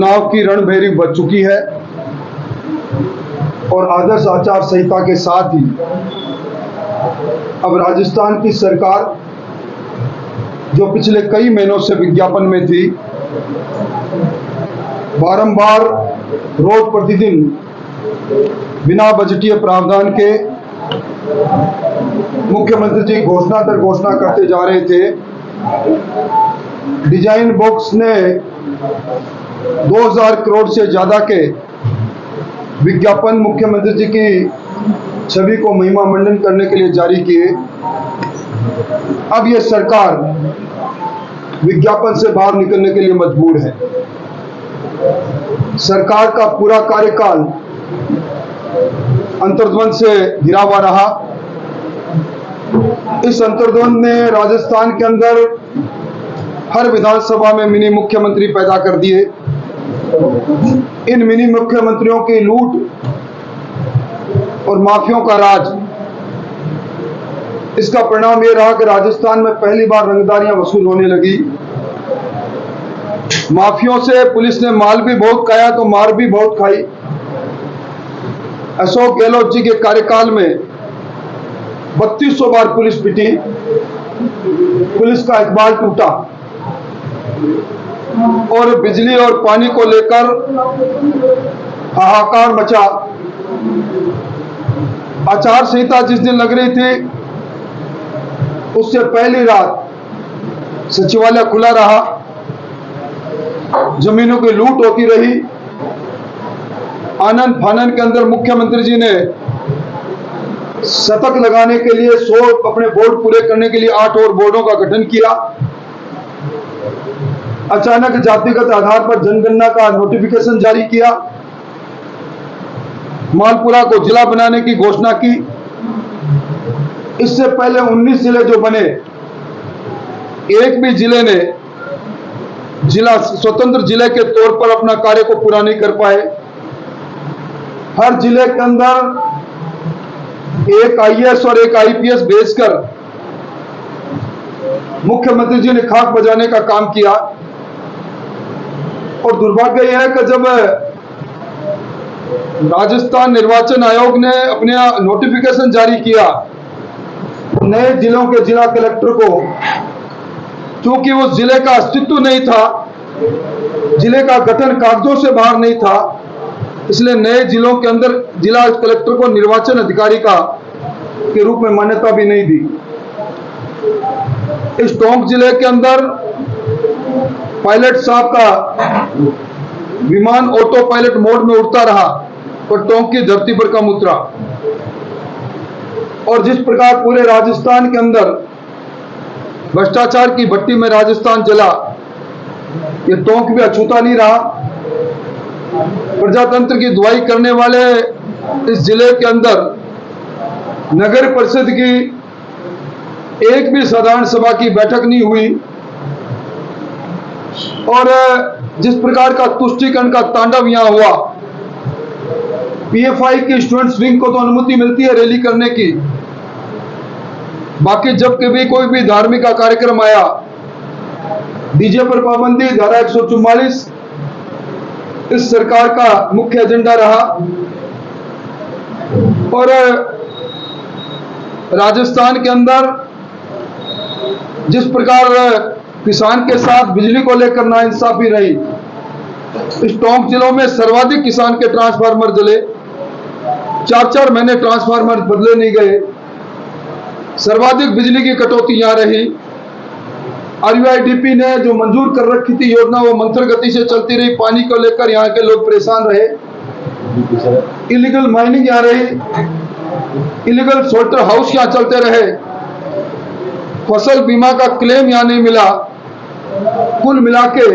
चुनाव की रणभेरी बज चुकी है और आदर्श आचार संहिता के साथ ही अब राजस्थान की सरकार जो पिछले कई महीनों से विज्ञापन में थी, बारंबार रोज प्रतिदिन बिना बजटीय प्रावधान के मुख्यमंत्री जी घोषणा दर घोषणा करते जा रहे थे। डिजाइन बॉक्स ने 2000 करोड़ से ज्यादा के विज्ञापन मुख्यमंत्री जी की छवि को महिमा मंडन करने के लिए जारी किए। अब यह सरकार विज्ञापन से बाहर निकलने के लिए मजबूर है। सरकार का पूरा कार्यकाल अंतर्द्वंद से घिरा हुआ रहा। इस अंतर्द्वंद ने राजस्थान के अंदर हर विधानसभा में मिनी मुख्यमंत्री पैदा कर दिए। इन मिनी मुख्यमंत्रियों की लूट और माफियों का राज, इसका परिणाम यह रहा कि राजस्थान में पहली बार रंगदारियां वसूल होने लगी। माफियों से पुलिस ने माल भी बहुत खाया तो मार भी बहुत खाई। अशोक गहलोत जी के कार्यकाल में 3200 बार पुलिस पिटी, पुलिस का इकबाल टूटा और बिजली और पानी को लेकर हाहाकार मचा। आचार संहिता जिस दिन लग रही थी उससे पहली रात सचिवालय खुला रहा, जमीनों की लूट होती रही। आनंद फानन के अंदर मुख्यमंत्री जी ने शतक लगाने के लिए 100 अपने बोर्ड पूरे करने के लिए 8 और बोर्डों का गठन किया। अचानक जातिगत आधार पर जनगणना का नोटिफिकेशन जारी किया। मालपुरा को जिला बनाने की घोषणा की। इससे पहले 19 जिले जो बने, एक भी जिले ने जिला स्वतंत्र जिले के तौर पर अपना कार्य को पूरा नहीं कर पाए। हर जिले के अंदर एक आईएएस और एक आईपीएस भेजकर मुख्यमंत्री जी ने खाक बजाने का काम किया। और दुर्भाग्य यह है कि जब राजस्थान निर्वाचन आयोग ने अपने नोटिफिकेशन जारी किया, नए जिलों के जिला कलेक्टर को, क्योंकि उस जिले का अस्तित्व नहीं था, जिले का गठन कागजों से बाहर नहीं था, इसलिए नए जिलों के अंदर जिला कलेक्टर को निर्वाचन अधिकारी के रूप में मान्यता भी नहीं दी। इस टोंक जिले के अंदर पायलट साहब का विमान ऑटो पायलट मोड में उड़ता रहा और टोंक की धरती पर कम उतरा। और जिस प्रकार पूरे राजस्थान के अंदर भ्रष्टाचार की भट्टी में राजस्थान जला, ये टोंक भी अछूता नहीं रहा। प्रजातंत्र की दुहाई करने वाले इस जिले के अंदर नगर परिषद की एक भी साधारण सभा की बैठक नहीं हुई। और जिस प्रकार का तुष्टीकरण का तांडव यहां हुआ, पीएफआई की स्टूडेंट्स विंग को तो अनुमति मिलती है रैली करने की, बाकी जब कभी कोई भी धार्मिक का कार्यक्रम आया, डीजे पर पाबंदी, धारा 144 इस सरकार का मुख्य एजेंडा रहा। और राजस्थान के अंदर जिस प्रकार किसान के साथ बिजली को लेकर नाइंसाफी रही, इस टोंक जिलों में सर्वाधिक किसान के ट्रांसफार्मर जले, 4-4 महीने ट्रांसफार्मर बदले नहीं गए, सर्वाधिक बिजली की कटौती यहां रही। आरयूआईडीपी ने जो मंजूर कर रखी थी योजना, वो मंथर गति से चलती रही। पानी को लेकर यहाँ के लोग परेशान रहे। इलीगल माइनिंग यहाँ रही, इलीगल सोल्टर हाउस यहाँ चलते रहे, फसल बीमा का क्लेम यहाँ नहीं मिला। कुल मिला के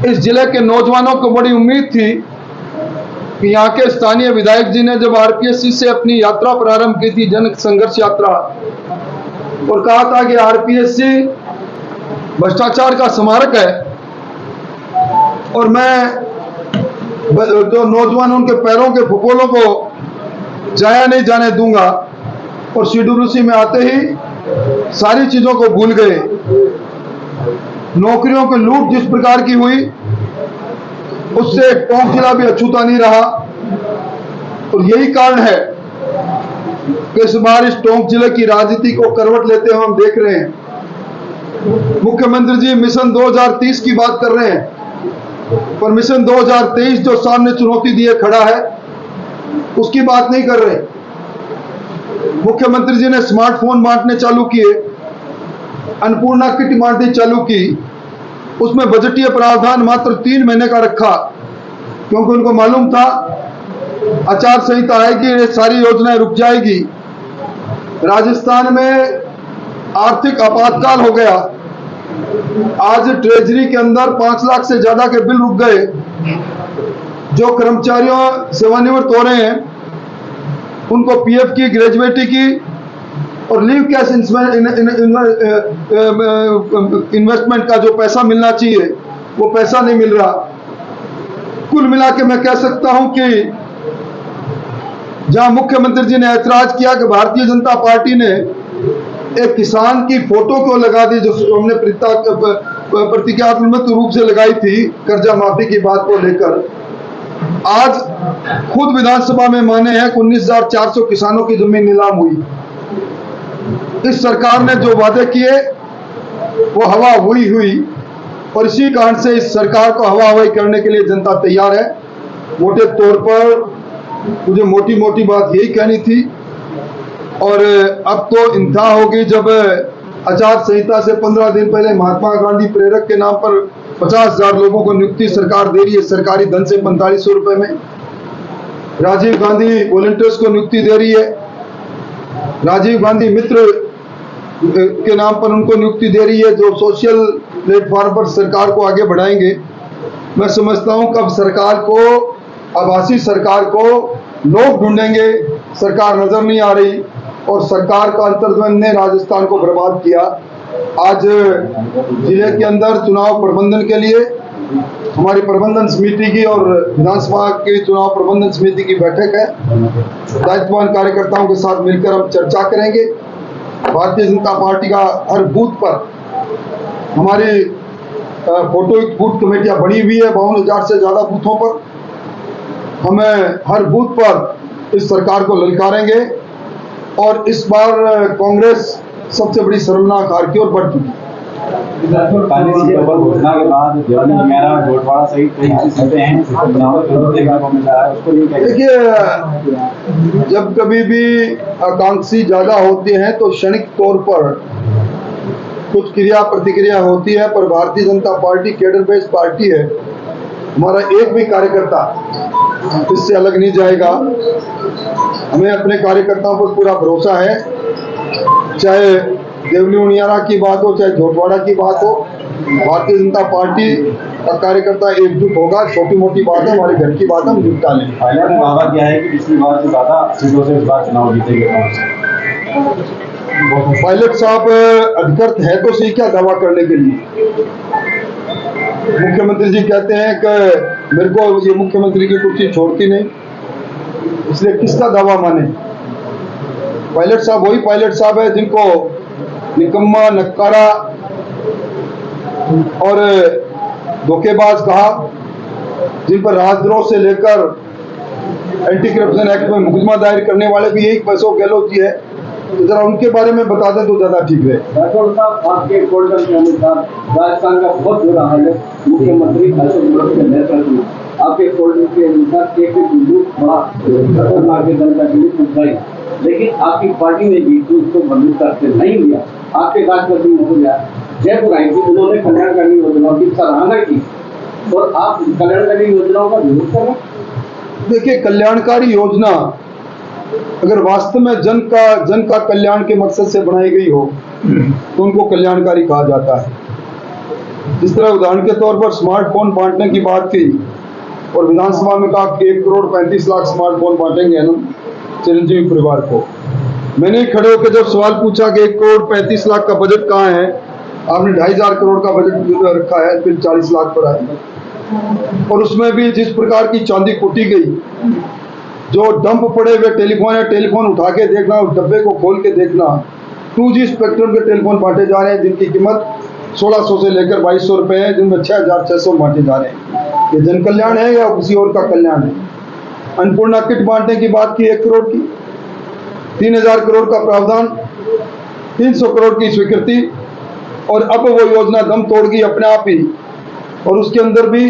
इस जिले के नौजवानों को बड़ी उम्मीद थी कि यहाँ के स्थानीय विधायक जी ने जब आरपीएससी से अपनी यात्रा प्रारंभ की थी, जन संघर्ष यात्रा, और कहा था कि आरपीएससी भ्रष्टाचार का स्मारक है और मैं जो नौजवान उनके पैरों के फुफोलों को जाया नहीं जाने दूंगा। और सीडब्ल्यूसी में आते ही सारी चीजों को भूल गए। नौकरियों की लूट जिस प्रकार की हुई, उससे टोंक जिला भी अछूता नहीं रहा। और यही कारण है कि इस बार इस टोंक जिले की राजनीति को करवट लेते हुए हम देख रहे हैं। मुख्यमंत्री जी मिशन 2030 की बात कर रहे हैं, पर मिशन 2023 जो सामने चुनौती दिए खड़ा है उसकी बात नहीं कर रहे। मुख्यमंत्री जी ने स्मार्टफोन बांटने चालू किए, अन्नपूर्णा किट बांटनी चालू की, उसमें बजटीय प्रावधान मात्र 3 महीने का रखा, क्योंकि उनको मालूम था आचार संहिता आएगी, ये सारी योजनाएं रुक जाएगी। राजस्थान में आर्थिक आपातकाल हो गया। आज ट्रेजरी के अंदर 5 लाख से ज्यादा के बिल रुक गए। जो कर्मचारियों सेवानिवृत्त हो रहे हैं उनको पीएफ की, ग्रेजुएटी की और लीव कैश इन्वेस्टमेंट का जो पैसा मिलना चाहिए वो पैसा नहीं मिल रहा। कुल मिला के मैं कह सकता हूं कि जहां मुख्यमंत्री जी ने ऐतराज किया कि भारतीय जनता पार्टी ने एक किसान की फोटो क्यों लगा दी, जो हमने प्रतिज्ञात्मक रूप से लगाई थी कर्जा माफी की बात को लेकर, आज खुद विधानसभा में माने हैं कि 19,400 किसानों की जमीन नीलाम हुई। इस सरकार ने जो वादे किए वो हवा हुई और इसी कारण से इस सरकार को हवा हवाई करने के लिए जनता तैयार है। मोटे तौर पर मुझे मोटी मोटी बात यही कहनी थी। और अब तो इंतहा होगी जब आचार संहिता से 15 दिन पहले महात्मा गांधी प्रेरक के नाम पर 50,000 लोगों को नियुक्ति सरकार दे रही है, सरकारी धन से 4500 रुपए में। राजीव गांधी वॉलंटियर्स को नियुक्ति दे रही है, राजीव गांधी मित्र के नाम पर उनको नियुक्ति दे रही है, जो सोशल प्लेटफॉर्म पर सरकार को आगे बढ़ाएंगे। मैं समझता हूं कि अब सरकार को, आभासी सरकार को लोग ढूंढेंगे, सरकार नजर नहीं आ रही और सरकार का अंतर्द्वंद ने राजस्थान को बर्बाद किया। आज जिले के अंदर चुनाव प्रबंधन के लिए हमारी प्रबंधन समिति की और विधानसभा की चुनाव प्रबंधन समिति की बैठक है। दायित्ववान कार्यकर्ताओं के साथ मिलकर हम चर्चा करेंगे। भारतीय जनता पार्टी का हर बूथ पर हमारी फोटो बूथ कमेटियां बनी हुई है, 52,000 से ज्यादा बूथों पर। हमें हर बूथ पर इस सरकार को ललकारेंगे और इस बार कांग्रेस सबसे बड़ी शर्मनाक हार की ओर बढ़ चुकी है। घोषणा के बाद गोटवाड़ा सहित कई सीटें हैं, देखिए, जब कभी भी आकांक्षी ज्यादा होते हैं तो क्षणिक तौर पर कुछ क्रिया प्रतिक्रिया होती है, पर Bharatiya Janata party cadre based party है। हमारा एक भी कार्यकर्ता इससे अलग नहीं जाएगा। हमें अपने कार्यकर्ताओं पर पूरा भरोसा है, चाहे देवनी उनियारा की बात हो, चाहे झोटवाड़ा की बात हो। भारतीय जनता पार्टी का कार्यकर्ता एकजुट होगा। छोटी मोटी बात है, हमारे घर की बात हम निपटा लेंगे। पायलट ने दावा किया है कि पिछली बार से ज्यादा सीटों से इस बार चुनाव जीतेंगे। पायलट साहब अधिकृत है तो सही क्या दावा करने के लिए। मुख्यमंत्री जी कहते हैं कि मेरे को ये मुख्यमंत्री की कुर्सी छोड़ती नहीं, इसलिए किसका दावा माने। पायलट साहब वही पायलट साहब है जिनको निकम्मा, नक्कारा और धोखेबाज कहा, जिन पर राजद्रोह से लेकर एंटी करप्शन एक्ट में मुकदमा दायर करने वाले भी यही पैसों गहलोत जी है। तो जरा उनके बारे में बता दें तो ज्यादा ठीक है। आपके पोर्टल के अनुसार राजस्थान का बहुत बुरा हाल है। मुख्यमंत्री अशोक गहलोत के नेतृत्व में आपके पोर्टल के अनुसार एक बिंदु बड़ा खतरनाक दल का उठाई, लेकिन आपकी पार्टी ने भी उसको बंद करके नहीं लिया। आपके राष्ट्रपति महोदया जयपुर आई थी, उन्होंने कल्याणकारी योजनाओं की सराहना की और आप कल्याणकारी योजनाओं का विरोध करें। देखिए, कल्याणकारी योजना अगर वास्तव में जन का कल्याण के मकसद से बनाई गई हो तो उनको कल्याणकारी कहा जाता है। जिस तरह उदाहरण के तौर पर स्मार्टफोन बांटने की बात की और विधानसभा में कहा कि 1,35,00,000 स्मार्टफोन बांटेंगे हम चिरंजीवी परिवार को। मैंने खड़े होकर जब सवाल पूछा कि 1,35,00,000 का बजट कहाँ है, आपने 2,500 करोड़ का बजट रखा है, फिर 40 लाख पर आए। और उसमें भी जिस प्रकार की चांदी कुटी गई, जो डंप पड़े हुए टेलीफोन है, टेलीफोन उठा के देखना, उस डब्बे को खोल के देखना, 2G स्पेक्ट्रम के टेलीफोन बांटे जा रहे हैं जिनकी कीमत 1,600 से लेकर 2,200 रुपए है, जिनमें 6,600 बांटे जा रहे हैं। ये जन कल्याण है या किसी और का कल्याण है? अन्नपूर्णा किट बांटने की बात की 1 करोड़ की, 3000 करोड़ का प्रावधान, 300 करोड़ की स्वीकृति, और अब वो योजना दम तोड़ गई अपने आप ही। और उसके अंदर भी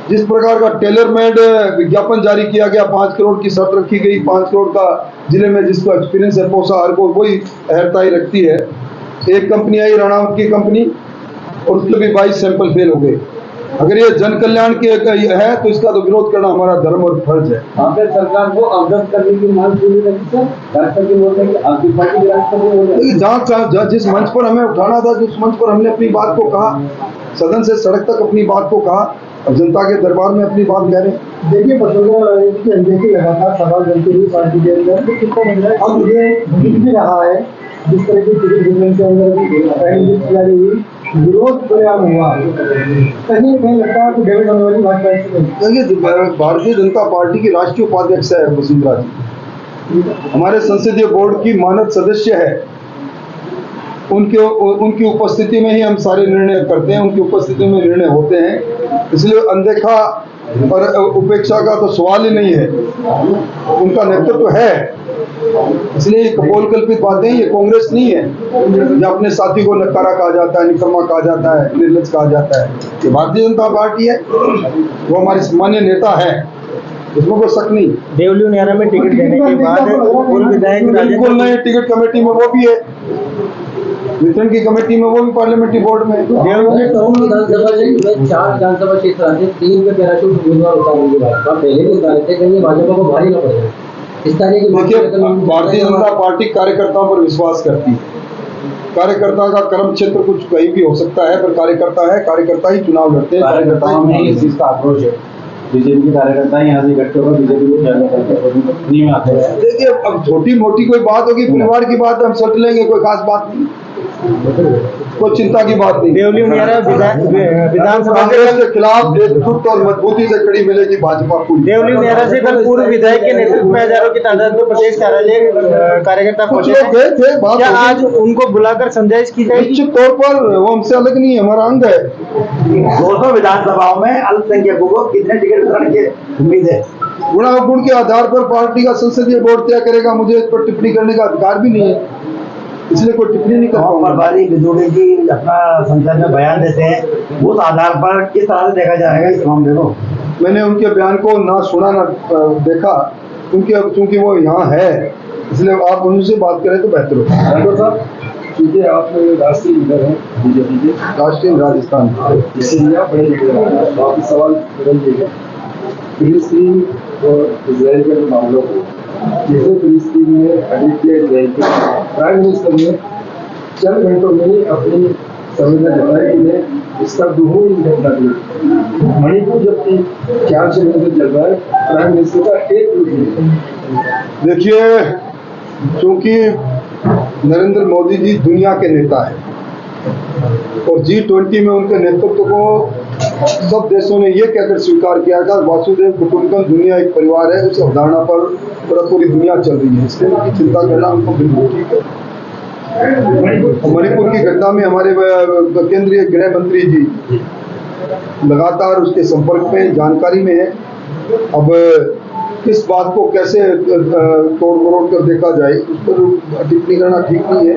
जिस प्रकार का टेलर मेड विज्ञापन जारी किया गया, 5 करोड़ की शर्त रखी गई, 5 करोड़ का जिले में जिसको एक्सपीरियंस है पोसा हर को वही अहर्ताई रखती है। एक कंपनी आई राणावत की कंपनी, और उसके भी 22 सैंपल फेल हो गए। अगर ये जन कल्याण के है तो इसका तो विरोध करना हमारा धर्म और फर्ज है। आपने सरकार को अवगत करने की मांग की रखी सर, राष्ट्रपति महोदय की आपकी पार्टी के राष्ट्रपति महोदय जहाँ जिस मंच पर हमें उठाना था, जिस मंच पर हमने अपनी बात को कहा, सदन से सड़क तक अपनी बात को कहा, अब जनता के दरबार में अपनी बात कह रहे हैं। देखिए वसुंधरा राजे की अनदेखी लगातार सवाल बनते हुए पार्टी के अंदर तो कितना बन रहा है। अब ये दिख भी रहा है जिस तरह की सिविल डिफेंस के अंदर भी किया गई विरोध परिणाम हुआ, कहीं न कहीं लगता है कि डेविड होने वाली भाजपा देखिए, भारतीय जनता पार्टी की राष्ट्रीय उपाध्यक्ष है वसुंधरा जी, हमारे संसदीय बोर्ड की मानद सदस्य है। उनकी उपस्थिति में ही हम सारे निर्णय करते हैं, उनकी उपस्थिति में निर्णय होते हैं, इसलिए अनदेखा और उपेक्षा का तो सवाल ही नहीं है। उनका नेतृत्व है, इसलिए ये कपोल कल्पित बातें, ये कांग्रेस नहीं है। या अपने साथी को नकारा कहा जाता है, निकम्मा कहा जाता है, निर्लज कहा जाता है, ये भारतीय जनता पार्टी है, वो हमारे सम्मान्य नेता है, इसमें कोई शक नहीं। देवली नियारा में टिकट देने के बाद पूर्व विधायक बिल्कुल नहीं, टिकट कमेटी में वो भी है, वितरण की कमेटी में वो भी पार्लियामेंट्री बोर्ड में। विधानसभा में 4 विधानसभा क्षेत्र आते, 3 पे पैराशूट उम्मीदवार उतारेंगे भाजपा, पहले भी उतारे थे, कहीं भाजपा को भारी न पड़े इस तरह की। देखिए, भारतीय जनता पार्टी कार्यकर्ताओं पर विश्वास करती है। कार्यकर्ता का कर्म क्षेत्र कुछ कहीं भी हो सकता है, पर कार्यकर्ता है, कार्यकर्ता ही चुनाव लड़ते हैं, कार्यकर्ता ही इस चीज का आक्रोश है। बीजेपी के कार्यकर्ता यहाँ से इकट्ठे होकर बीजेपी को जाने करते में आते हैं। देखिए, अब छोटी मोटी कोई बात होगी, परिवार की बात हम सोच लेंगे, कोई खास बात नहीं, कोई चिंता की बात नहीं। देवली नियारा विधानसभा कांग्रेस के खिलाफ एकजुट और मजबूती से खड़ी मिलेगी भाजपा को। देवली नियारा से कल पूर्व विधायक के नेतृत्व में हजारों की तादाद में प्रदेश कार्यालय कार्यकर्ता कुछ पहुंचे लोग गए थे, बात क्या होगी। आज उनको बुलाकर समझाइश की जाएगी? निश्चित तौर पर वो हमसे अलग नहीं है, हमारा अंग है। 200 विधानसभाओं में अल्पसंख्यकों को कितने टिकट वितरण की उम्मीद है? गुण अवगुण के आधार पर पार्टी का संसदीय बोर्ड तय करेगा, मुझे इस पर टिप्पणी करने का अधिकार भी नहीं है, इसलिए कोई टिप्पणी नहीं कर पाऊंगा। प्रभारी बिजोड़ी जी अपना संसद में बयान देते हैं, उस आधार पर किस तरह से देखा जाएगा इस मामले को? मैंने उनके बयान को ना सुना ना देखा, क्योंकि वो यहाँ है, इसलिए आप उनसे बात करें तो बेहतर होगा। चूंकि आप राष्ट्रीय लीडर हैं बीजेपी के, राष्ट्रीय राजस्थान इसीलिए आप बड़े लीडर हैं, बाकी सवाल बदल देंगे। फिलिस्तीन और इजराइल के मामलों को, जैसे फिलिस्तीन में आदित्य इजराइल के प्राइम मिनिस्टर ने चंद घंटों में ही अपनी संवेदना जताई कि मैं इसका दूहूं इस घटना की। मणिपुर जबकि 4 महीने चल रहा है, प्राइम मिनिस्टर का एक ट्वीट नहीं। देखिए, क्योंकि नरेंद्र मोदी जी दुनिया के नेता हैं और G20 में उनके नेतृत्व को सब देशों ने ये कहकर स्वीकार किया था, वासुदेव कुटुंबकम, दुनिया एक परिवार है, उस अवधारणा पर पूरी दुनिया चल रही है, इसलिए उनकी चिंता करना उनको बिल्कुल ठीक है। मणिपुर की घटना में हमारे केंद्रीय गृह मंत्री जी लगातार उसके संपर्क में, जानकारी में है। अब इस बात को कैसे तोड़ मरोड़ कर देखा जाए, उस पर टिप्पणी करना ठीक नहीं है।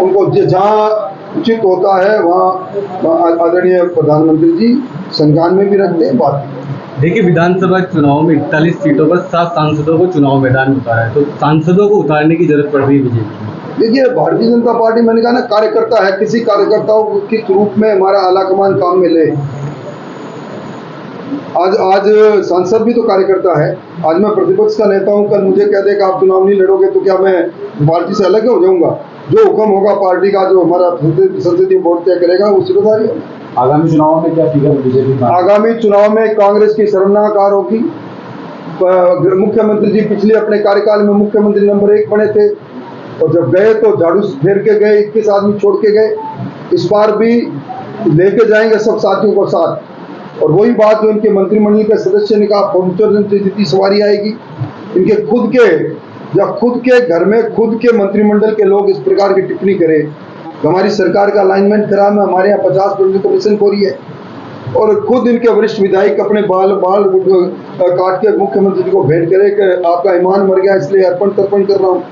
उनको जहाँ उचित होता है वहाँ आदरणीय प्रधानमंत्री जी संज्ञान में भी रखते हैं बात। देखिए, विधानसभा चुनाव में 41 सीटों पर 7 सांसदों को चुनाव मैदान में उतारा है, तो सांसदों को उतारने की जरूरत पड़ रही है बीजेपी। देखिए, भारतीय जनता पार्टी, मैंने कहा ना, कार्यकर्ता है, किसी कार्यकर्ताओं के रूप में हमारा आलाकमान काम में ले। आज सांसद भी तो कार्यकर्ता है। आज मैं प्रतिपक्ष का नेता हूं, कल मुझे कह दे कि आप चुनाव नहीं लड़ोगे तो क्या मैं पार्टी से अलग हो जाऊंगा? जो हुक्म होगा पार्टी का, जो हमारा संसदीय बोर्ड तय करेगा, वो जिम्मेदारी है। आगामी चुनाव में क्या फिगर बीजेपी? आगामी चुनाव में कांग्रेस की शर्मनाक हार होगी। मुख्यमंत्री जी पिछले अपने कार्यकाल में मुख्यमंत्री नंबर 1 बने थे, और जब गए तो झाड़ू फेर के गए, 21 आदमी छोड़ के गए। इस बार भी लेके जाएंगे सब साथियों को साथ, और वही बात जो इनके मंत्रिमंडल के सदस्य ने कहा, फॉर्चूनर से जितनी सवारी आएगी। इनके खुद के घर में खुद के मंत्रिमंडल के लोग इस प्रकार की टिप्पणी करें, हमारी सरकार का अलाइनमेंट खराब है, हमारे यहाँ 50% कमीशन खोरी है, और खुद इनके वरिष्ठ विधायक अपने बाल बाल काट के मुख्यमंत्री जी को भेंट करे कि आपका ईमान मर गया इसलिए अर्पण तर्पण कर रहा हूँ।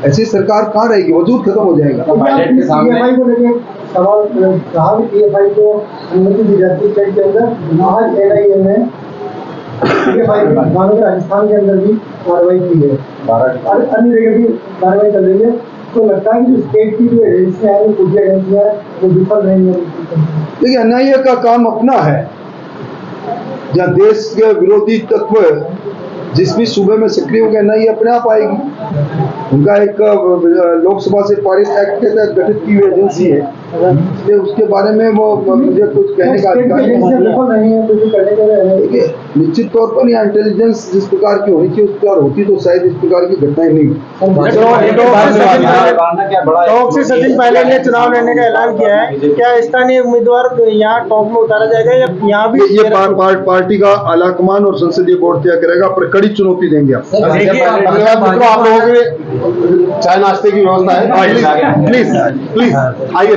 ऐसी सरकार कहाँ रहेगी, वजूद खत्म हो जाएगा। पायलट के सामने PFI को लेके सवाल कहा कि PFI को अनुमति दी जाती है स्टेट के अंदर। आज NIA ने PFI भानुगढ़ राजस्थान के अंदर भी कार्रवाई की है और अन्य जगह भी कार्रवाई चल रही है। तो लगता है कि जो स्टेट की जो एजेंसियां हैं, जो एजेंसियां हैं, वो विफल नहीं है। देखिए NIA का काम अपना है, जहाँ देश के विरोधी तत्व जिस भी सूबे में सक्रिय होंगे NIA अपने आप आएगी। उनका एक लोकसभा से पारित एक्ट के तहत गठित की हुई एजेंसी है, इसलिए उसके बारे में वो मुझे कुछ कहने का अधिकार नहीं है। देखिए निश्चित तौर पर यहाँ इंटेलिजेंस जिस प्रकार की होनी चाहिए उस प्रकार होती तो शायद इस प्रकार की घटनाएं नहीं। टॉप से सचिन पायलट ने चुनाव लड़ने का ऐलान किया है, क्या स्थानीय उम्मीदवार यहाँ टॉप में उतारा जाएगा या यहाँ भी? ये पार्टी का आलाकमान और संसदीय बोर्ड तय करेगा, पर कड़ी चुनौती देंगे आप। आप लोगों के चाय नाश्ते की व्यवस्था है, प्लीज प्लीज आइए।